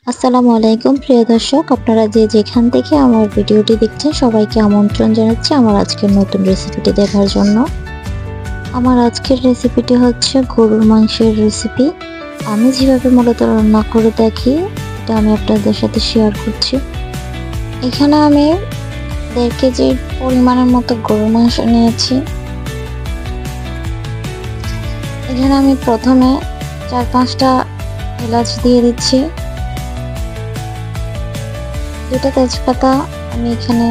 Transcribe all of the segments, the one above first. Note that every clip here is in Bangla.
আসসালামু আলাইকুম প্রিয় দর্শক, আপনারা যে যেখান থেকে আমার ভিডিওটি দেখছেন সবাইকে আমন্ত্রণ জানাচ্ছি আমার আজকের নতুন রেসিপিটি দেখার জন্য। আমার আজকের রেসিপিটি হচ্ছে গরুর মাংসের রেসিপি। আমি যেভাবে মূলত রান্না করে দেখি এটা আমি আপনাদের সাথে শেয়ার করছি। এখানে আমি 1.5 কেজি পরিমাণের মতো গরুর মাংস নিয়েছি। এখানে আমি প্রথমে 4-5টা এলাচ দিয়ে দিচ্ছি, 2টা তেজপাতা আমি এখানে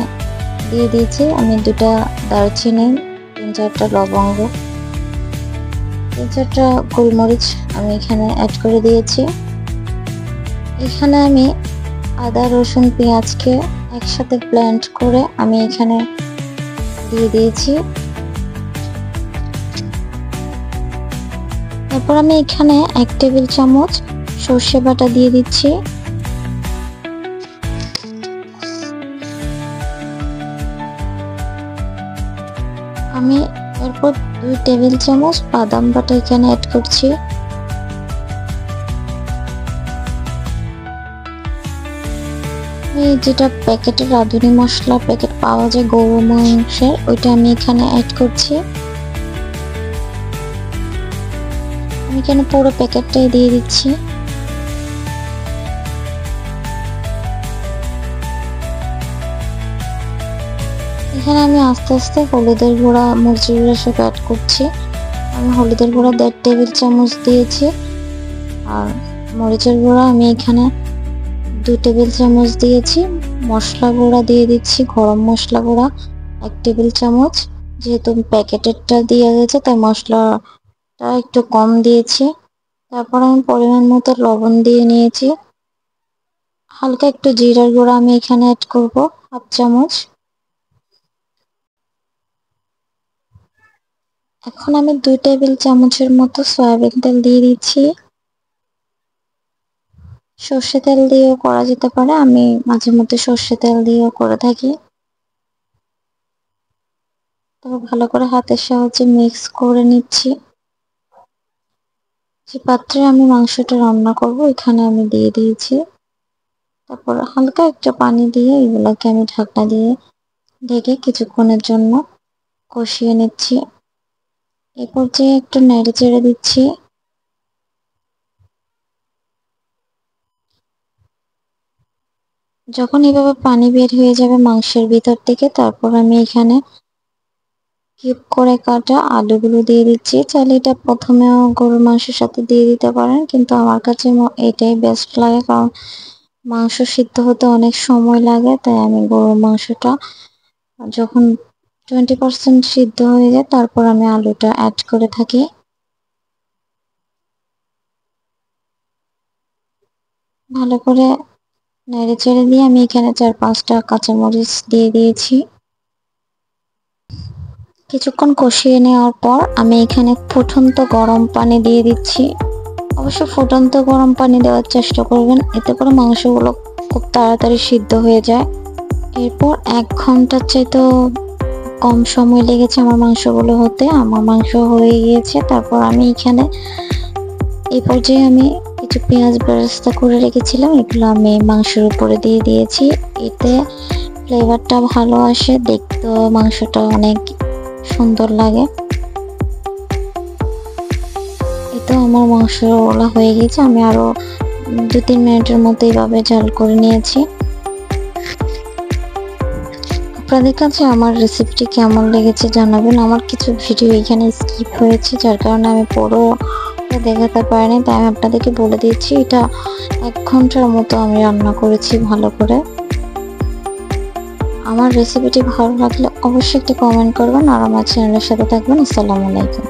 দিয়ে দিয়েছি, আমি 2টা দারচিনি, 3-4টা লবঙ্গ, 3-4টা গোলমরিচ আমি এখানে অ্যাড করে দিয়েছি। এখানে আমি আদা রসুন পেঁয়াজকে একসাথে ব্লেন্ড করে আমি এখানে দিয়ে দিয়েছি। তারপর আমি এখানে 1 টেবিল চামচ সর্ষে বাটা দিয়ে দিচ্ছি। আমি এরপর 2 টেবিল চামচ বাদাম বাটা এখানে অ্যাড করছি। যেটা প্যাকেটের রাঁধুনি মশলা প্যাকেট পাওয়া যায় গরুর মাংসের, ওইটা আমি এখানে অ্যাড করছি। আমি এখানে পুরো প্যাকেটটাই দিয়ে দিচ্ছি। এখানে আমি আস্তে আস্তে হলুদের গুঁড়া মরিচের গুঁড়া সব অ্যাড করছি। আমি হলুদের গুঁড়া 1.5 টেবিল চামচ দিয়েছি, আর মরিচের গুঁড়া আমি এখানে 2 টেবিল চামচ দিয়েছি। মশলা গুঁড়া দিয়ে দিচ্ছি, গরম মশলা গুঁড়া 1 টেবিল চামচ, যেহেতু প্যাকেটেরটা দিয়ে গেছে তাই মশলাটা একটু কম দিয়েছি। তারপর আমি পরিমাণ মতো লবণ দিয়ে নিয়েছি। হালকা একটু জিরার গুঁড়া আমি এখানে অ্যাড করব 1/2 চামচ। এখন আমি 2 টেবিল চামচের মতো সয়াবিন তেল দিয়ে দিচ্ছি। সর্ষে তেল দিয়েও করা যেতে পারে, আমি মাঝে মধ্যে সর্ষে তেল দিয়েও করে থাকি। তবে ভালো করে হাতের সাহায্যে মিক্স করে নিচ্ছি। যে পাত্রে আমি মাংসটা রান্না করব এখানে আমি দিয়ে দিয়েছি। তারপর হালকা একটু পানি দিয়ে এগুলোকে আমি ঢাকনা দিয়ে ঢেকে কিছুক্ষণের জন্য কষিয়ে নিচ্ছি। এই পর্যায়ে একটু নেড়ে চেড়ে দিচ্ছি। যখন এভাবে পানি বের হয়ে যাবে মাংসের ভিতর থেকে, তারপর আমি এখানে কিউব করে কাটা আলুগুলো দিয়ে দিচ্ছি। চাইলে এটা প্রথমেও গরুর মাংসের সাথে দিয়ে দিতে পারেন, কিন্তু আমার কাছে এটাই বেস্ট লাগে, কারণ মাংস সিদ্ধ হতে অনেক সময় লাগে। তাই আমি গরুর মাংসটা যখন 20% সিদ্ধ হয়ে যায় তারপর আমি আলুটা অ্যাড করে থাকি। ভালো করে নেড়ে চেড়ে দিয়ে আমি এখানে 4-5টা কাঁচামরিচ দিয়ে দিয়েছি। কিছুক্ষণ কষিয়ে নেওয়ার পর আমি এখানে ফুটন্ত গরম পানি দিয়ে দিচ্ছি। অবশ্য ফুটন্ত গরম পানি দেওয়ার চেষ্টা করবেন, এতে করে মাংসগুলো খুব তাড়াতাড়ি সিদ্ধ হয়ে যায়। এরপর 1 ঘন্টার চাইতেও কম সময় লেগেছে আমার মাংসগুলো হতে। আমার মাংস হয়ে গিয়েছে। তারপর আমি এখানে এই পর্যায়ে আমি কিছু পেঁয়াজ বেরেস্তা করে রেখেছিলাম, এগুলো আমি মাংসের উপরে দিয়ে দিয়েছি। এতে ফ্লেভারটা ভালো আসে, দেখতেও মাংসটা অনেক সুন্দর লাগে। এতে আমার মাংসগুলো হয়ে গেছে। আমি আরো 2-3 মিনিটের মতো এইভাবে জাল করে নিয়েছি। আপনাদের কাছে আমার রেসিপিটি কেমন লেগেছে জানাবেন। আমার কিছু ভিডিও এখানে স্কিপ হয়েছে, যার কারণে আমি পুরো দেখাতে পারিনি, তাই আমি আপনাদেরকে বলে দিচ্ছি। এটা 1 ঘন্টার মতো আমি রান্না করেছি ভালো করে। আমার রেসিপিটি ভালো লাগলে অবশ্যই একটি কমেন্ট করবেন আর আমার চ্যানেলের সাথে থাকবেন। আসসালামু আলাইকুম।